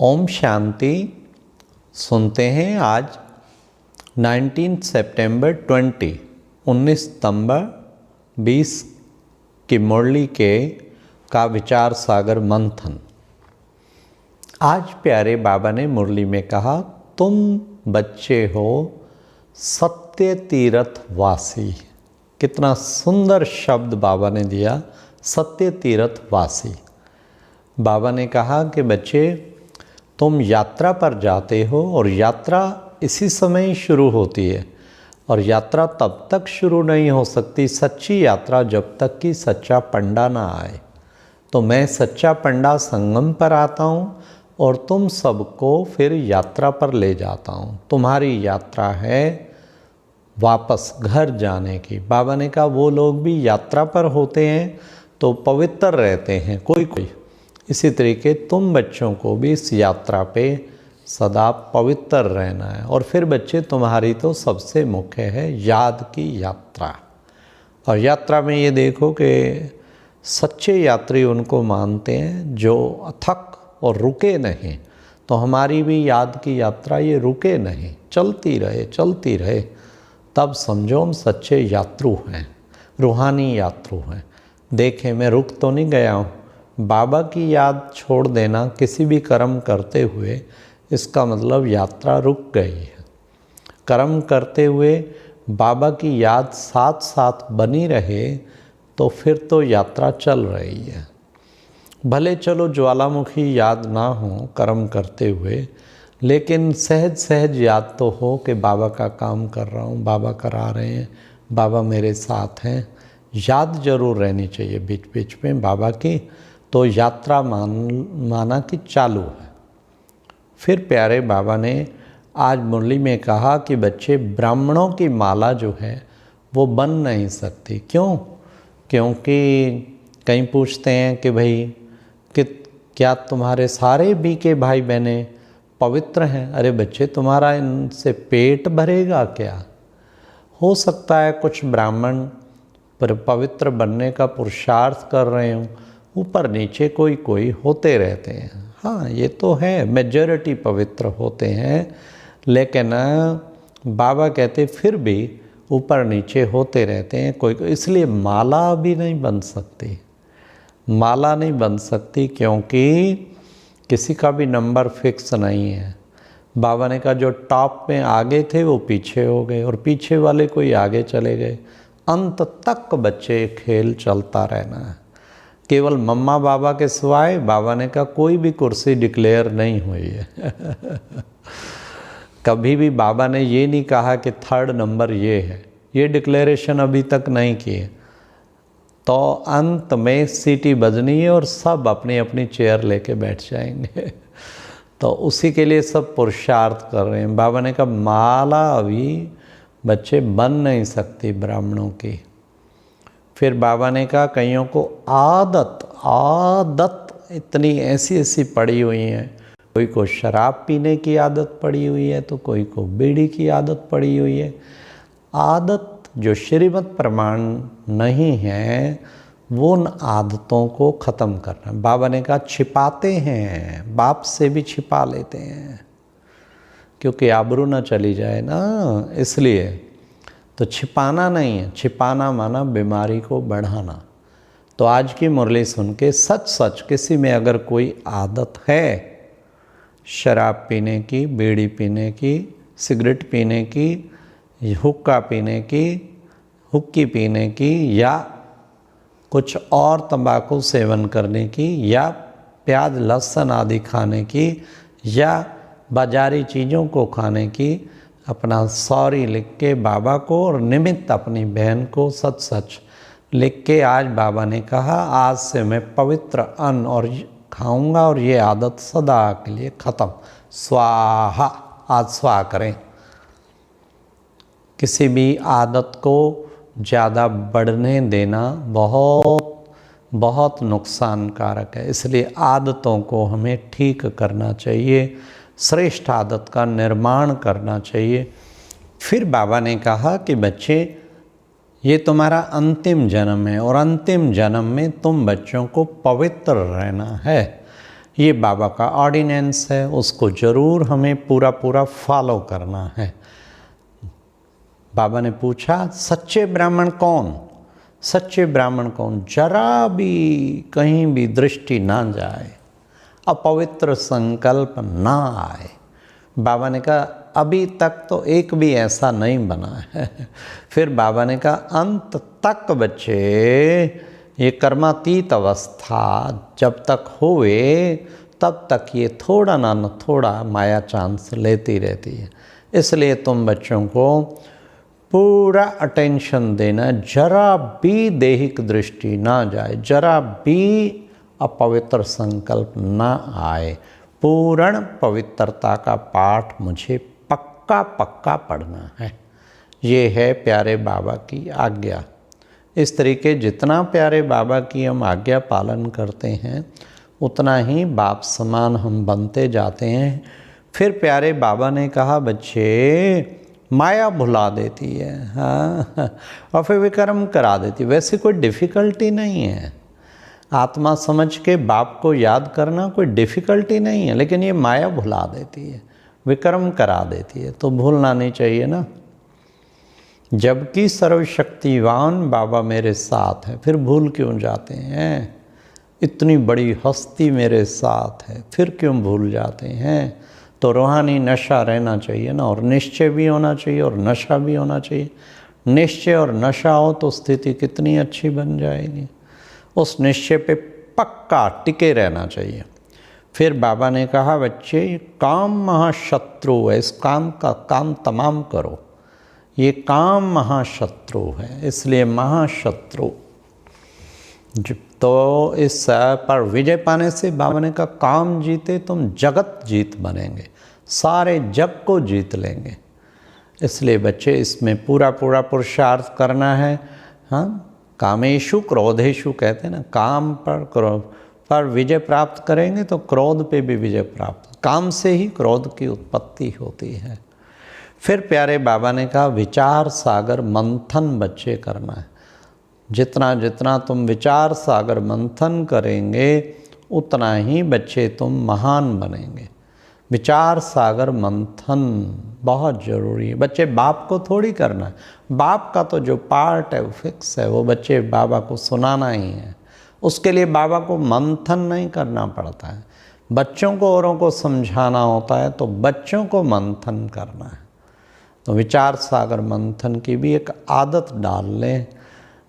ओम शांति। सुनते हैं आज 19 सितंबर 19 सितंबर 20 की मुरली का विचार सागर मंथन। आज प्यारे बाबा ने मुरली में कहा, तुम बच्चे हो सत्य तीर्थ वासी। कितना सुंदर शब्द बाबा ने दिया, सत्य तीर्थ वासी। बाबा ने कहा कि बच्चे तुम यात्रा पर जाते हो और यात्रा इसी समय शुरू होती है और यात्रा तब तक शुरू नहीं हो सकती सच्ची यात्रा जब तक कि सच्चा पंडा ना आए। तो मैं सच्चा पंडा संगम पर आता हूँ और तुम सबको फिर यात्रा पर ले जाता हूँ। तुम्हारी यात्रा है वापस घर जाने की। बाबा ने कहा वो लोग भी यात्रा पर होते हैं तो पवित्र रहते हैं कोई। इसी तरीके तुम बच्चों को भी इस यात्रा पे सदा पवित्र रहना है। और फिर बच्चे तुम्हारी तो सबसे मुख्य है याद की यात्रा। और यात्रा में ये देखो कि सच्चे यात्री उनको मानते हैं जो अथक और रुके नहीं। तो हमारी भी याद की यात्रा ये रुके नहीं, चलती रहे, तब समझो हम सच्चे यात्रु हैं, रूहानी यात्रु हैं। देखें मैं रुक तो नहीं गया हूँ। बाबा की याद छोड़ देना किसी भी कर्म करते हुए, इसका मतलब यात्रा रुक गई है। कर्म करते हुए बाबा की याद साथ साथ बनी रहे तो फिर तो यात्रा चल रही है। भले चलो ज्वालामुखी याद ना हो कर्म करते हुए, लेकिन सहज सहज याद तो हो कि बाबा का काम कर रहा हूँ, बाबा करा रहे हैं, बाबा मेरे साथ हैं। याद जरूर रहनी चाहिए बीच बीच में बाबा की। तो यात्रा माना कि चालू है। फिर प्यारे बाबा ने आज मुरली में कहा कि बच्चे ब्राह्मणों की माला जो है वो बन नहीं सकती। क्यों? क्योंकि कहीं पूछते हैं कि भाई कि क्या तुम्हारे सारे भी के भाई बहने पवित्र हैं? अरे बच्चे तुम्हारा इनसे पेट भरेगा क्या? हो सकता है कुछ ब्राह्मण पर पवित्र बनने का पुरुषार्थ कर रहे हों, ऊपर नीचे कोई होते रहते हैं। हाँ ये तो है, मेजॉरिटी पवित्र होते हैं, लेकिन बाबा कहते फिर भी ऊपर नीचे होते रहते हैं कोई। इसलिए माला भी नहीं बन सकती, माला नहीं बन सकती क्योंकि किसी का भी नंबर फिक्स नहीं है। बाबा ने कहा जो टॉप में आगे थे वो पीछे हो गए और पीछे वाले कोई आगे चले गए। अंत तक बच्चे खेल चलता रहना है। केवल मम्मा बाबा के सिवाय बाबा ने कहा कोई भी कुर्सी डिक्लेयर नहीं हुई है। कभी भी बाबा ने ये नहीं कहा कि थर्ड नंबर ये है, ये डिक्लेरेशन अभी तक नहीं किए। तो अंत में सीटी बजनी है और सब अपनी अपनी चेयर लेके बैठ जाएंगे। तो उसी के लिए सब पुरुषार्थ कर रहे हैं। बाबा ने कहा माला अभी बच्चे बन नहीं सकती ब्राह्मणों की। फिर बाबा ने कहा कईयों को आदत इतनी ऐसी पड़ी हुई है। कोई को शराब पीने की आदत पड़ी हुई है तो कोई को बीड़ी की आदत पड़ी हुई है। आदत जो श्रीमत प्रमाण नहीं है वो उन आदतों को ख़त्म करना। बाबा ने कहा छिपाते हैं, बाप से भी छिपा लेते हैं क्योंकि आबरू ना चली जाए ना, इसलिए। तो छिपाना नहीं है, छिपाना माना बीमारी को बढ़ाना। तो आज की मुरली सुन के सच किसी में अगर कोई आदत है शराब पीने की, बीड़ी पीने की, सिगरेट पीने की, हुक्का पीने की, हुक्की पीने की, या कुछ और तंबाकू सेवन करने की, या प्याज लहसुन आदि खाने की, या बाजारी चीज़ों को खाने की, अपना सॉरी लिख के बाबा को और निमित्त अपनी बहन को सच लिख के आज बाबा ने कहा आज से मैं पवित्र अन्न और खाऊंगा और ये आदत सदा के लिए ख़त्म। स्वाहा, आज स्वाहा करें। किसी भी आदत को ज़्यादा बढ़ने देना बहुत नुकसानकारक है। इसलिए आदतों को हमें ठीक करना चाहिए, श्रेष्ठ आदत का निर्माण करना चाहिए। फिर बाबा ने कहा कि बच्चे ये तुम्हारा अंतिम जन्म है और अंतिम जन्म में तुम बच्चों को पवित्र रहना है। ये बाबा का ऑर्डिनेंस है, उसको ज़रूर हमें पूरा पूरा फॉलो करना है। बाबा ने पूछा सच्चे ब्राह्मण कौन? सच्चे ब्राह्मण कौन? जरा भी कहीं भी दृष्टि ना जाए, अपवित्र संकल्प ना आए। बाबा ने कहा अभी तक तो एक भी ऐसा नहीं बना है। फिर बाबा ने कहा अंत तक बच्चे ये कर्मातीत अवस्था जब तक होवे तब तक ये थोड़ा ना थोड़ा माया चांस लेती रहती है। इसलिए तुम बच्चों को पूरा अटेंशन देना, जरा भी दैहिक दृष्टि ना जाए, जरा भी अपवित्र संकल्प ना आए। पूर्ण पवित्रता का पाठ मुझे पक्का पक्का पढ़ना है। ये है प्यारे बाबा की आज्ञा। इस तरीके जितना प्यारे बाबा की हम आज्ञा पालन करते हैं उतना ही बाप समान हम बनते जाते हैं। फिर प्यारे बाबा ने कहा बच्चे माया भुला देती है, हाँ, और फिर विक्रम करा देती है। वैसे कोई डिफ़िकल्टी नहीं है, आत्मा समझ के बाप को याद करना कोई डिफ़िकल्टी नहीं है, लेकिन ये माया भुला देती है, विक्रम करा देती है, तो भूलना नहीं चाहिए ना। जबकि सर्वशक्तिवान बाबा मेरे साथ है, फिर भूल क्यों जाते हैं? इतनी बड़ी हस्ती मेरे साथ है, फिर क्यों भूल जाते हैं? तो रूहानी नशा रहना चाहिए ना, और निश्चय भी होना चाहिए और नशा भी होना चाहिए। निश्चय और नशा हो तो स्थिति कितनी अच्छी बन जाएगी। उस निश्चय पे पक्का टिके रहना चाहिए। फिर बाबा ने कहा बच्चे काम महाशत्रु है, इस काम का काम तमाम करो। ये काम महाशत्रु है, इसलिए महाशत्रु तो इस पर विजय पाने से बाबा ने कहा काम जीते तुम जगत जीत बनेंगे, सारे जग को जीत लेंगे। इसलिए बच्चे इसमें पूरा पूरा पुरुषार्थ करना है। हाँ, कामेशु क्रोधेशु कहते हैं ना, काम पर विजय प्राप्त करेंगे तो क्रोध पे भी विजय प्राप्त। काम से ही क्रोध की उत्पत्ति होती है। फिर प्यारे बाबा ने कहा विचार सागर मंथन बच्चे करना है। जितना जितना तुम विचार सागर मंथन करेंगे उतना ही बच्चे तुम महान बनेंगे। विचार सागर मंथन बहुत ज़रूरी है बच्चे। बाप को थोड़ी करना है, बाप का तो जो पार्ट है वो फिक्स है, वो बच्चे बाबा को सुनाना ही है। उसके लिए बाबा को मंथन नहीं करना पड़ता है। बच्चों को औरों को समझाना होता है तो बच्चों को मंथन करना है। तो विचार सागर मंथन की भी एक आदत डाल लें।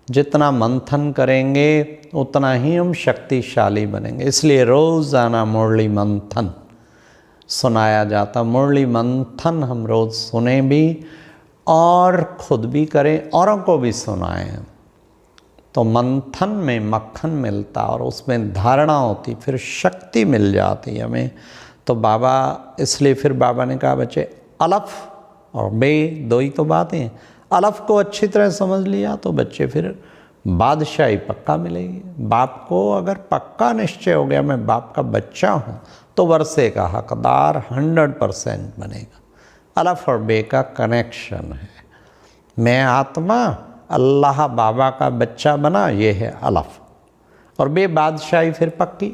जितना मंथन करेंगे उतना ही हम शक्तिशाली बनेंगे। इसलिए रोज़ाना मुरली मंथन सुनाया जाता। मुरली मंथन हम रोज़ सुने भी और खुद भी करें, औरों को भी सुनाएं। तो मंथन में मक्खन मिलता और उसमें धारणा होती, फिर शक्ति मिल जाती हमें। तो बाबा इसलिए फिर बाबा ने कहा बच्चे अलफ और बे दो ही तो बातें हैं। अलफ को अच्छी तरह समझ लिया तो बच्चे फिर बादशाही पक्का मिलेगी। बाप को अगर पक्का निश्चय हो गया मैं बाप का बच्चा हूँ तो वर्षे का हकदार 100% बनेगा। अलफ और बे का कनेक्शन है। मैं आत्मा अल्लाह बाबा का बच्चा बना, ये है अलफ, और बे बादशाही फिर पक्की।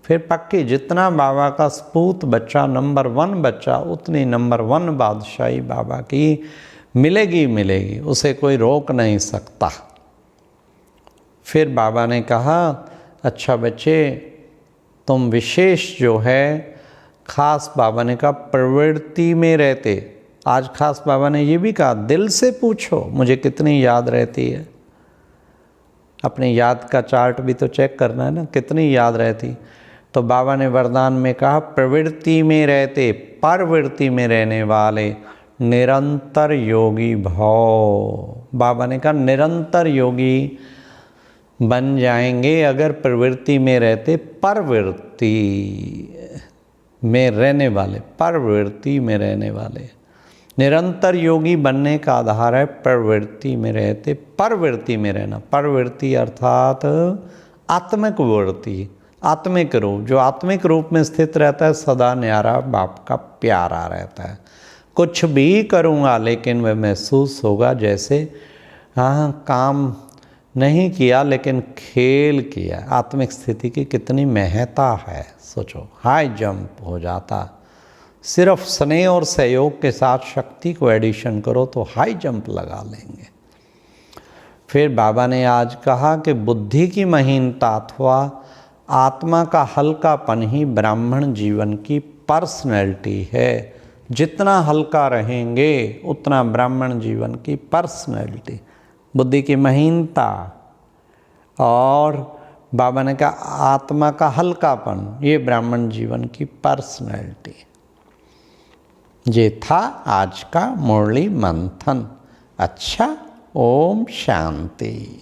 फिर पक्की जितना बाबा का सपूत बच्चा, नंबर 1 बच्चा, उतनी नंबर 1 बादशाही बाबा की मिलेगी मिलेगी, उसे कोई रोक नहीं सकता। फिर बाबा ने कहा अच्छा बच्चे तुम विशेष जो है खास, बाबा ने कहा प्रवृत्ति में रहते। आज खास बाबा ने ये भी कहा दिल से पूछो मुझे कितनी याद रहती है। अपनी याद का चार्ट भी तो चेक करना है ना, कितनी याद रहती। तो बाबा ने वरदान में कहा प्रवृत्ति में रहते, परवृत्ति में रहने वाले निरंतर योगी भव। बाबा ने कहा निरंतर योगी बन जाएंगे अगर प्रवृत्ति में रहते, परवृत्ति में रहने वाले, परवृत्ति में रहने वाले। निरंतर योगी बनने का आधार है प्रवृत्ति में रहते, परवृत्ति में रहना। परवृत्ति अर्थात आत्मिक वृत्ति, आत्मिक रूप। जो आत्मिक रूप में स्थित रहता है सदा न्यारा बाप का प्यारा रहता है। कुछ भी करूँगा लेकिन वह महसूस होगा जैसे हाँ काम नहीं किया लेकिन खेल किया। आत्मिक स्थिति की कितनी महत्ता है, सोचो, हाई जंप हो जाता। सिर्फ स्नेह और सहयोग के साथ शक्ति को एडिशन करो तो हाई जंप लगा लेंगे। फिर बाबा ने आज कहा कि बुद्धि की महीनता अथवा आत्मा का हल्कापन ही ब्राह्मण जीवन की पर्सनैलिटी है। जितना हल्का रहेंगे उतना ब्राह्मण जीवन की पर्सनैलिटी, बुद्धि की महीनता और बाबा ने कहा आत्मा का हल्कापन, ये ब्राह्मण जीवन की पर्सनैलिटी। ये था आज का मुरली मंथन। अच्छा, ओम शांति।